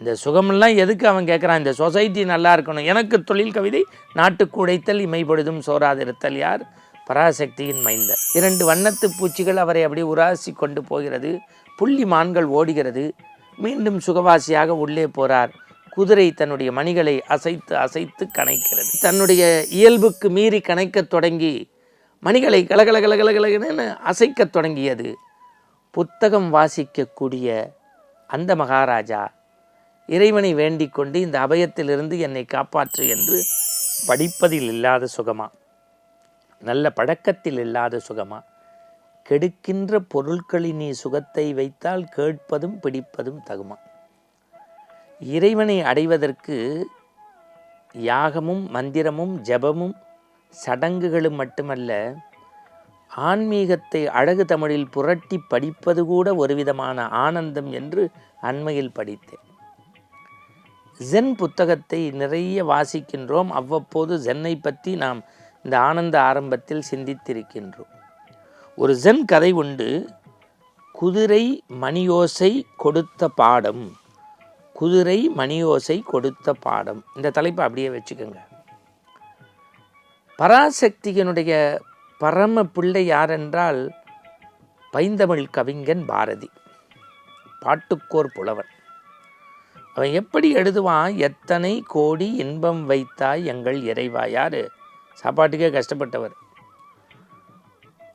இந்த சுகமெல்லாம் எதுக்கு அவன் கேட்குறான்? இந்த சொசைட்டி நல்லா இருக்கணும். எனக்கு தொழில் கவிதை நாட்டுக்கு உடைத்தல் இமைப்பொழுதும் சோறாதிருத்தல் யார்? பராசக்தியின் மைந்தர். 2 வண்ணத்து பூச்சிகள் அவரை அப்படி உராசி கொண்டு போகிறது. புள்ளி மான்கள் ஓடுகிறது. மீண்டும் சுகவாசியாக உள்ளே போகிறார். குதிரை தன்னுடைய மணிகளை அசைத்து அசைத்து கணைக்கிறது. தன்னுடைய இயல்புக்கு மீறி கணைக்கத் தொடங்கி மணிகளை கலகலகலகலகலன்னு அசைக்கத் தொடங்கியது. புத்தகம் வாசிக்கக்கூடிய அந்த மகாராஜா இறைவனை வேண்டிக் கொண்டு இந்த அபயத்திலிருந்து என்னை காப்பாற்று என்று படிப்பதில் இல்லாத சுகமா, நல்ல பழக்கத்தில் இல்லாத சுகமா, கெடுக்கின்ற பொருட்களில் நீ சுகத்தை வைத்தால் கேட்பதும் பிடிப்பதும் தகுமா. இறைவனை அடைவதற்கு யாகமும் மந்திரமும் ஜபமும் சடங்குகளும் மட்டுமல்ல, ஆன்மீகத்தை அழகு தமிழில் புரட்டி படிப்பது கூட ஒரு விதமான ஆனந்தம் என்று அண்மையில் படித்தேன். ஜென் புத்தகத்தை நிறைய வாசிக்கின்றோம். அவ்வப்போது ஜென்னை பற்றி நாம் இந்த ஆனந்த ஆரம்பத்தில் சிந்தித்திருக்கின்றோம். ஒரு ஜென் கதை உண்டு. குதிரை மணியோசை கொடுத்த பாடம். குதிரை மணியோசை கொடுத்த பாடம். இந்த தலைப்பை அப்படியே வச்சுக்கோங்க. பராசக்தியினுடைய பரம பிள்ளை யாரென்றால் பைந்தமிழ் கவிஞன் பாரதி. பாட்டுக்கோர் புலவன். அவன் எப்படி எழுதுவான்? எத்தனை கோடி இன்பம் வைத்தாய் எங்கள் இறைவா. யார்? சாப்பாட்டுக்கே கஷ்டப்பட்டவர்.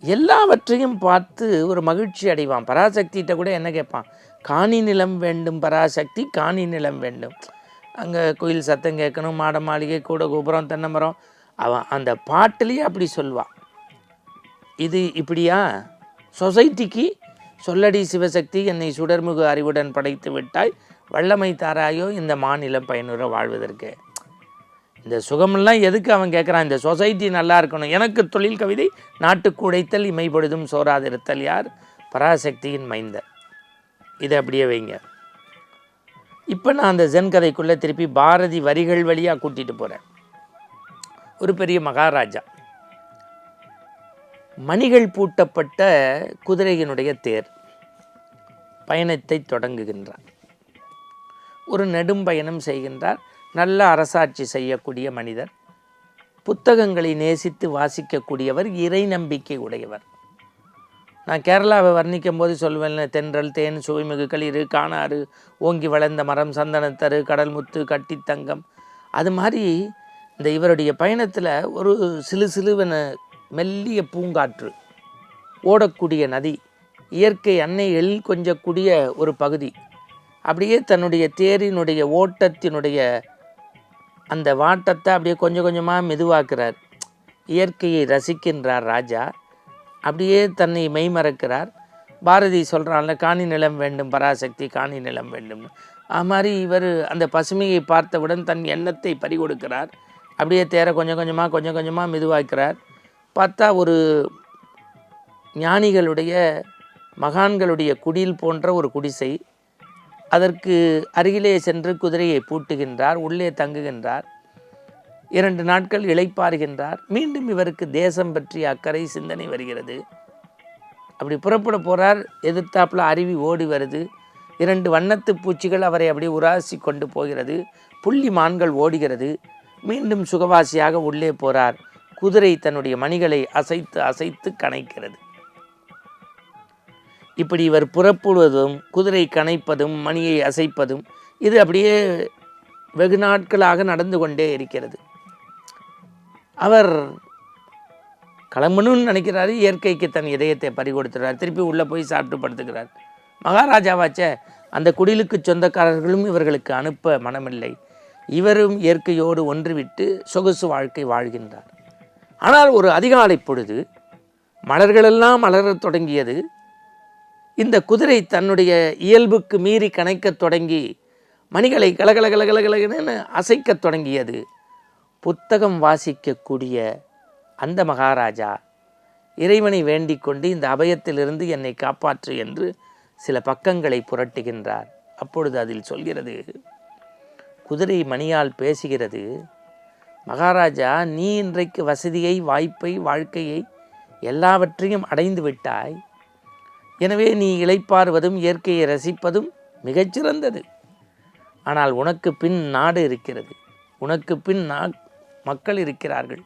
எல்லாவற்றையும் பார்த்து ஒரு மகிழ்ச்சி அடைவான். பராசக்திகிட்ட கூட என்ன கேட்பான்? காணி நிலம் வேண்டும் பராசக்தி, காணி நிலம் வேண்டும். அங்கே கோயில் சத்தம் கேட்கணும், மாட மாளிகை கூட கோபுரம் தென்னை மரம். அவன் அந்த பாட்டிலேயே அப்படி சொல்வான். இது இப்படியா? சொசைட்டிக்கு சொல்லடி சிவசக்தி என்னை சுடர்முக அறிவுடன் படைத்து விட்டாய், வல்லமை தாராயோ இந்த மாநிலம் பயனுற வாழ்வதற்கு. இந்த சுகமெல்லாம் எதுக்கு அவன் கேட்குறான்? இந்த சொசைட்டி நல்லா இருக்கணும். எனக்கு தொழில் கவிதை நாட்டுக்கு உடைத்தல் இமைப்பொழுதும் சோறாதிருத்தல் யார்? பராசக்தியின் மைந்தர். இதை அப்படியே வைங்க. இப்போ நான் அந்த ஜென் கதைக்குள்ளே திருப்பி பாரதி வரிகள் வழியாக கூட்டிகிட்டு போகிறேன். ஒரு பெரிய மகாராஜா மணிகள் பூட்டப்பட்ட குதிரையினுடைய தேர் பயணத்தை தொடங்குகின்றார். ஒரு நெடும் பயணம் செய்கின்றார். நல்ல அரசாட்சி செய்யக்கூடிய மனிதர், புத்தகங்களை நேசித்து வாசிக்கக்கூடியவர், இறை நம்பிக்கை உடையவர். நான் கேரளாவை வர்ணிக்கும் போது சொல்வேன், தென்றல் தேன் சுவைமிகு களிறு காணாறு ஓங்கி வளர்ந்த மரம் சந்தனத்தரு கடல் முத்து கட்டித்தங்கம். அது மாதிரி இந்த இவருடைய பயணத்தில் ஒரு சிலுவென மெல்லிய பூங்காற்று, ஓடக்கூடிய நதி, இயற்கை அன்னை கொஞ்சக்கூடிய ஒரு பகுதி, அப்படியே தன்னுடைய தேரினுடைய ஓட்டத்தினுடைய அந்த வாட்டத்தை அப்படியே கொஞ்சம் கொஞ்சமாக மெதுவாக்குறார். இயற்கையை ரசிக்கின்றார் ராஜா. அப்படியே தன்னை மெய்மறக்கிறார். பாரதி சொல்கிறான்ல, காணி நிலம் வேண்டும் பராசக்தி, காணி நிலம் வேண்டும்னு. அது மாதிரி இவர் அந்த பசுமையை பார்த்தவுடன் தன் எண்ணத்தை பறிகொடுக்கிறார். அப்படியே தேரை கொஞ்சம் கொஞ்சமாக மெதுவாக்கிறார். பார்த்தா ஒரு ஞானிகளுடைய மகான்களுடைய குடில் போன்ற ஒரு குடிசை. அதற்கு அருகிலே சென்று குதிரையை பூட்டுகின்றார். உள்ளே தங்குகின்றார். 2 நாட்கள் இளைப்பாறுகின்றார். மீண்டும் இவருக்கு தேசம் பற்றிய அக்கறை சிந்தனை வருகிறது. அப்படி புறப்பட போகிறார். எதிர்த்தாப்புல அருவி ஓடி வருது. 2 வண்ணத்து பூச்சிகள் அவரை அப்படியே உராசி கொண்டு போகிறது. புள்ளி மான்கள் ஓடுகிறது. மீண்டும் சுகவாசியாக உள்ளே போகிறார். குதிரை தன்னுடைய மணிகளை அசைத்து அசைத்து கணைக்கிறது. இப்படி இவர் புறப்படுவதும் குதிரை கணைப்பதும் மணியை அசைப்பதும் இது அப்படியே வெகு நாட்களாக நடந்து கொண்டே இருக்கிறது. அவர் கிளம்பணும்னு நினைக்கிறாரு. இயற்கைக்கு தன் இதயத்தை பறிகொடுத்துறார். திருப்பி உள்ளே போய் சாப்பிட்டு படுத்துக்கிறார். மகாராஜாவாச்சே, அந்த குடிலுக்கு சொந்தக்காரர்களும் இவர்களுக்கு அனுப்ப மனமில்லை. இவரும் இயற்கையோடு ஒன்றுவிட்டு சொகுசு வாழ்க்கை வாழ்கின்றார். ஆனால் ஒரு அதிகாலை பொழுது மலர்களெல்லாம் மலரத் தொடங்கியது. இந்த குதிரை தன்னுடைய இயல்புக்கு மீறி கணைக்கத் தொடங்கி மணிகளை கலகலகலகலகலன்னு அசைக்கத் தொடங்கியது. புத்தகம் வாசிக்கக்கூடிய அந்த மகாராஜா இறைவனை வேண்டிக் கொண்டு இந்த அபயத்திலிருந்து என்னை காப்பாற்று என்று சில பக்கங்களை புரட்டுகின்றார். அப்பொழுது அதில் சொல்கிறது, குதிரை மணியால் பேசுகிறது, மகாராஜா, நீ இன்றைக்கு வசதியை, வாய்ப்பை, வாழ்க்கையை எல்லாவற்றையும் அடைந்து விட்டாய். எனவே நீ இளைப்பாறுவதும் இயற்கையை ரசிப்பதும் மிகச்சிறந்தது. ஆனால் உனக்கு பின் நாடு இருக்கிறது, உனக்கு பின் மக்கள் இருக்கிறார்கள்,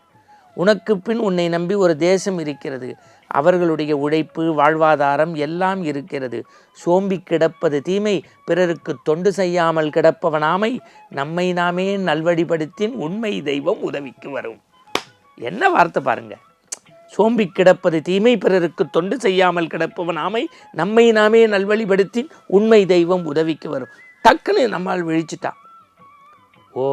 உனக்கு பின் உன்னை நம்பி ஒரு தேசம் இருக்கிறது, அவர்களுடைய உழைப்பு வாழ்வாதாரம் எல்லாம் இருக்கிறது. சோம்பி கிடப்பது தீமை, பிறருக்கு தொண்டு செய்யாமல் கிடப்பவனாமை, நம்மை நாமே நல்வழிப்படுத்தின் உண்மை தெய்வம் உதவிக்கு வரும். என்ன வார்த்தை பாருங்க. சோம்பி கிடப்பது தீமை, பிறருக்கு தொண்டு செய்யாமல் கிடப்பவனாமை, நம்மை நாமே நல்வழிப்படுத்தின் உண்மை தெய்வம் உதவிக்கு வரும். டக்குன்னு நம்மால் விழிச்சிட்டான். ஓ,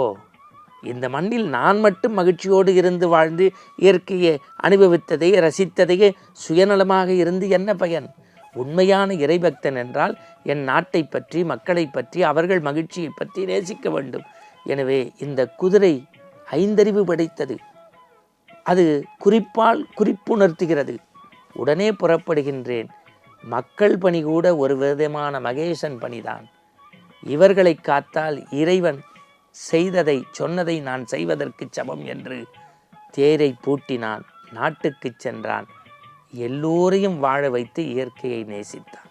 இந்த மண்ணில் நான் மட்டும் மகிழ்ச்சியோடு இருந்து வாழ்ந்து இயற்கையை அனுபவித்ததை ரசித்ததையே சுயநலமாக இருந்து என்ன பயன்? உண்மையான இறைபக்தன் என்றால் என் நாட்டை பற்றி, மக்களை பற்றி, அவர்கள் மகிழ்ச்சியை பற்றி நேசிக்க வேண்டும். எனவே இந்த குதிரை 5 அறிவு படைத்தது. அது குறிப்பால் குறிப்புணர்த்துகிறது. உடனே புறப்படுகின்றேன். மக்கள் பணி கூட ஒரு விதமான மகேசன் பணிதான். இவர்களை காத்தால் இறைவன் செய்ததை சொன்னதை நான் செய்வதற்கு சமம் என்று தேரை பூட்டினான். நாட்டுக்கு சென்றான். எல்லோரையும் வாழ வைத்து இயற்கையை நேசித்தான்.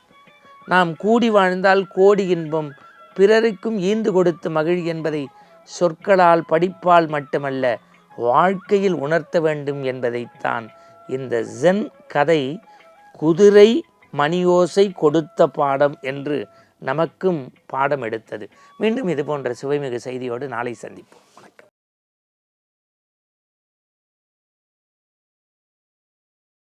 நாம் கூடி வாழ்ந்தால் கோடி இன்பம், பிறருக்கும் ஈந்து கொடுத்து மகிழ் என்பதை சொற்களால் படிப்பால் மட்டுமல்ல வாழ்க்கையில் உணர்த்த வேண்டும் என்பதைத்தான் இந்த ஜென் கதை குதிரை மணியோசை கொடுத்த பாடம் என்று நமக்கும் பாடம் எடுத்தது. மீண்டும் இது போன்ற சுவைமிகு செய்தியோடு நாளை சந்திப்போம்.